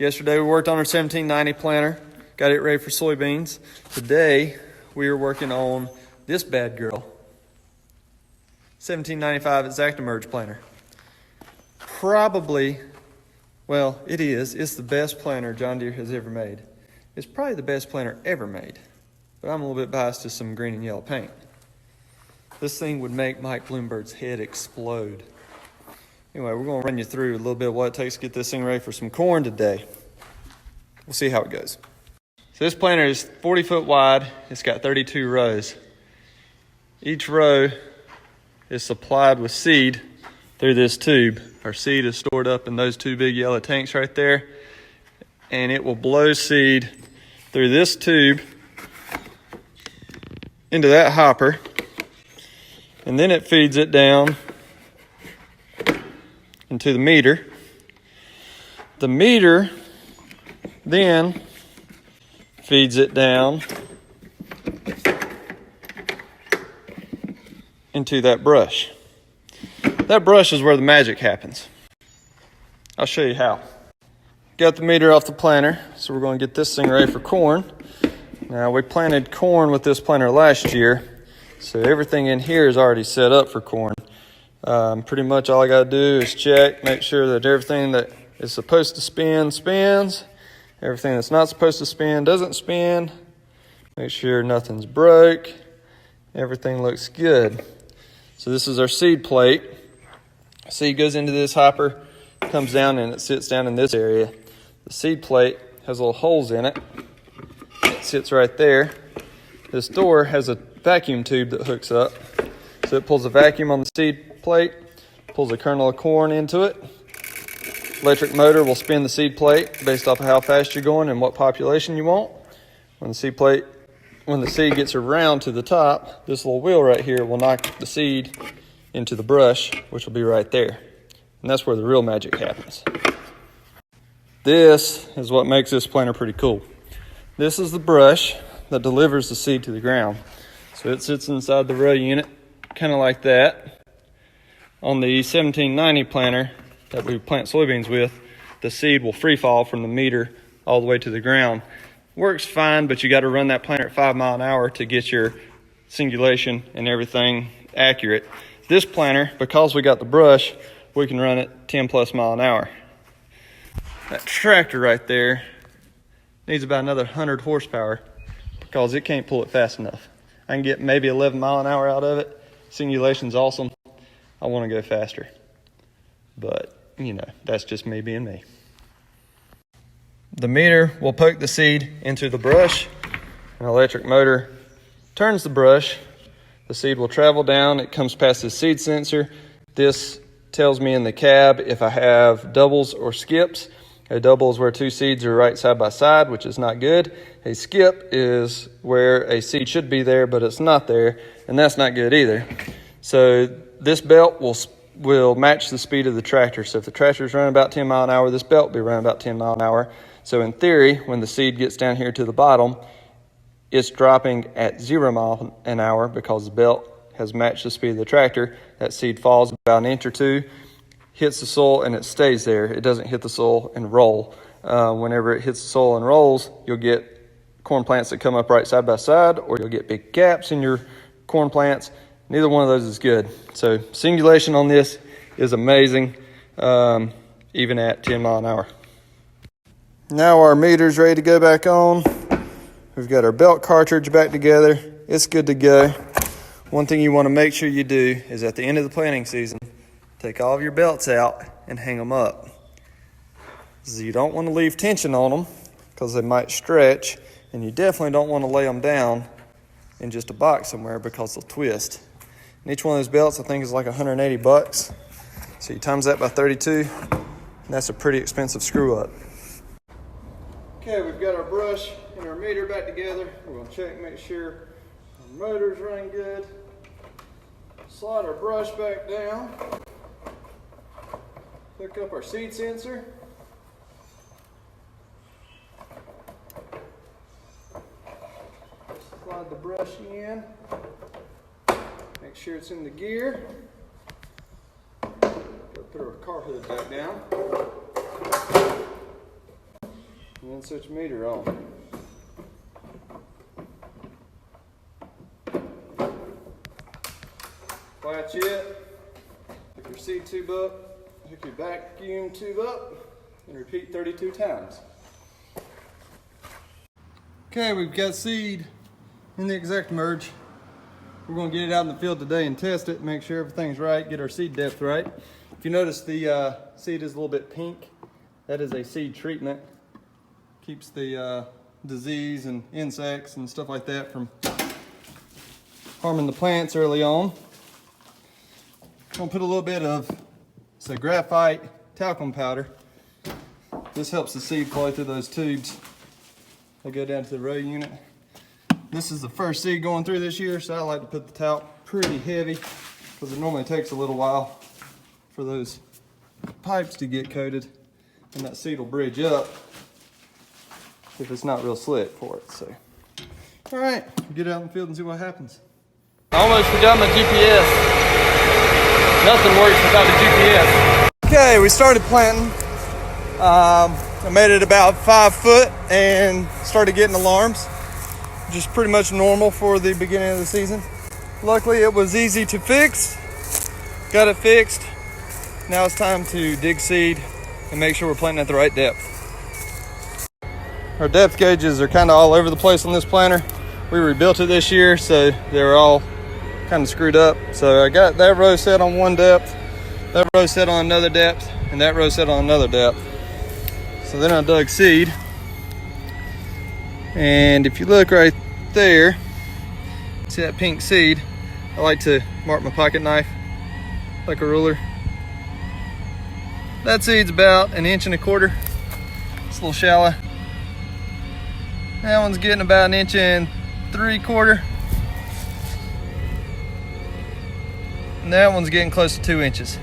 Yesterday we worked on our 1790 planter, got it ready for soybeans. Today we are working on this bad girl, 1795 ExactEmerge planter. It's the best planter John Deere has ever made. It's probably the best planter ever made, but I'm a little bit biased to some green and yellow paint. This thing would make Mike Bloomberg's head explode. Anyway, we're going to run you through a little bit of what it takes to get this thing ready for some corn today. We'll see how it goes. So this planter is 40 foot wide. It's got 32 rows. Each row is supplied with seed through this tube. Our seed is stored up in those two big yellow tanks right there, and it will blow seed through this tube into that hopper, and then it feeds it down into the meter. The meter then feeds it down into that brush. That brush is where the magic happens. I'll show you how. Got the meter off the planter, so we're going to get this thing ready for corn. Now, we planted corn with this planter last year, so everything in here is already set up for corn. Pretty much all I got to do is check, make sure that everything that is supposed to spin, spins. Everything that's not supposed to spin doesn't spin. Make sure nothing's broke. Everything looks good. So this is our seed plate. Seed goes into this hopper, comes down, and it sits down in this area. The seed plate has little holes in it. It sits right there. This door has a vacuum tube that hooks up. So it pulls a vacuum on the seed plate, pulls a kernel of corn into it. Electric motor will spin the seed plate based off of how fast you're going and what population you want. When the seed gets around to the top, this little wheel right here will knock the seed into the brush, which will be right there. And that's where the real magic happens. This is what makes this planter pretty cool. This is the brush that delivers the seed to the ground. So it sits inside the row unit, kind of like that. On the 1790 planter that we plant soybeans with, the seed will free fall from the meter all the way to the ground. Works fine, but you got to run that planter at 5 miles an hour to get your singulation and everything accurate. This planter, because we got the brush, we can run it 10 plus miles an hour. That tractor right there needs about another 100 horsepower because it can't pull it fast enough. I can get maybe 11 miles an hour out of it. Singulation's awesome. I want to go faster. But, that's just me being me. The meter will poke the seed into the brush. An electric motor turns the brush. The seed will travel down. It comes past the seed sensor. This tells me in the cab if I have doubles or skips. A double is where two seeds are right side by side, which is not good. A skip is where a seed should be there, but it's not there, and that's not good either. So this belt will match the speed of the tractor. So if the tractor is running about 10 miles an hour, this belt will be running about 10 miles an hour. So in theory, when the seed gets down here to the bottom, it's dropping at 0 miles an hour because the belt has matched the speed of the tractor. That seed falls about an inch or two, hits the soil, and it stays there. It doesn't hit the soil and roll. Whenever it hits the soil and rolls, you'll get corn plants that come up right side by side, or you'll get big gaps in your corn plants. Neither one of those is good. So singulation on this is amazing, even at 10 miles an hour. Now our meter's ready to go back on. We've got our belt cartridge back together. It's good to go. One thing you want to make sure you do is at the end of the planting season, take all of your belts out and hang them up. So you don't want to leave tension on them because they might stretch, and you definitely don't want to lay them down in just a box somewhere because they'll twist. And each one of those belts, I think, is like $180. So you times that by 32, and that's a pretty expensive screw up. Okay, we've got our brush and our meter back together. We're going to check, make sure our motor's running good. Slide our brush back down. Hook up our seed sensor. Slide the brush in. Make sure it's in the gear. Go put our car hood back down. And then switch your meter on. Latch it, hook your seed tube up, hook your vacuum tube up, and repeat 32 times. Okay, we've got seed in the ExactEmerge. We're going to get it out in the field today and test it, make sure everything's right, get our seed depth right. If you notice the seed is a little bit pink, that is a seed treatment. Keeps the disease and insects and stuff like that from harming the plants early on. I'm going to put a little bit of graphite talcum powder. This helps the seed flow through those tubes. They go down to the row unit. This is the first seed going through this year, so I like to put the talc pretty heavy because it normally takes a little while for those pipes to get coated, and that seed will bridge up if it's not real slick for it. So, all right, get out in the field and see what happens. I almost forgot my GPS. Nothing works without a GPS. Okay, we started planting. I made it about 5 foot and started getting alarms. Just pretty much normal for the beginning of the season. Luckily it was easy to fix. Got it fixed. Now it's time to dig seed and make sure we're planting at the right depth. Our depth gauges are kind of all over the place on this planter. We rebuilt it this year, so they're all kind of screwed up. So I got that row set on one depth, that row set on another depth, and that row set on another depth. So then I dug seed. And if you look right there, see that pink seed? I like to mark my pocket knife like a ruler. That seed's about 1.25 inches. It's a little shallow. That one's getting about 1.75 inches. And that one's getting close to 2 inches.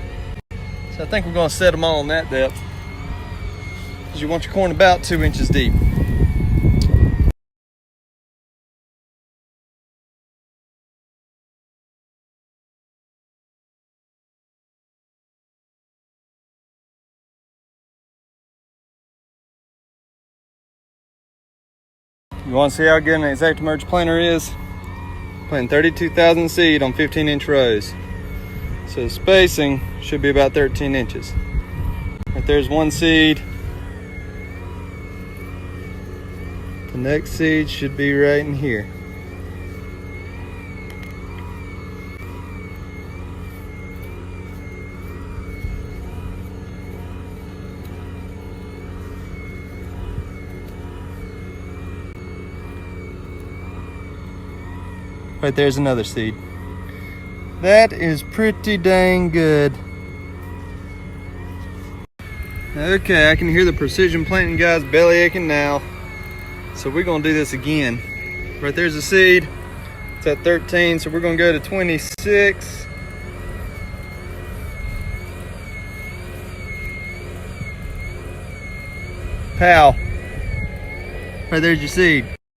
So I think we're going to set them all on that depth, because you want your corn about 2 inches deep. You want to see how good an ExactEmerge planter is? Planting 32,000 seed on 15-inch rows. So the spacing should be about 13 inches. Right there's one seed. The next seed should be right in here. Right there's another seed. That is pretty dang good. Okay, I can hear the precision planting guys belly aching now. So we're gonna do this again. Right there's a seed. It's at 13, so we're gonna go to 26. Pow. Right there's your seed.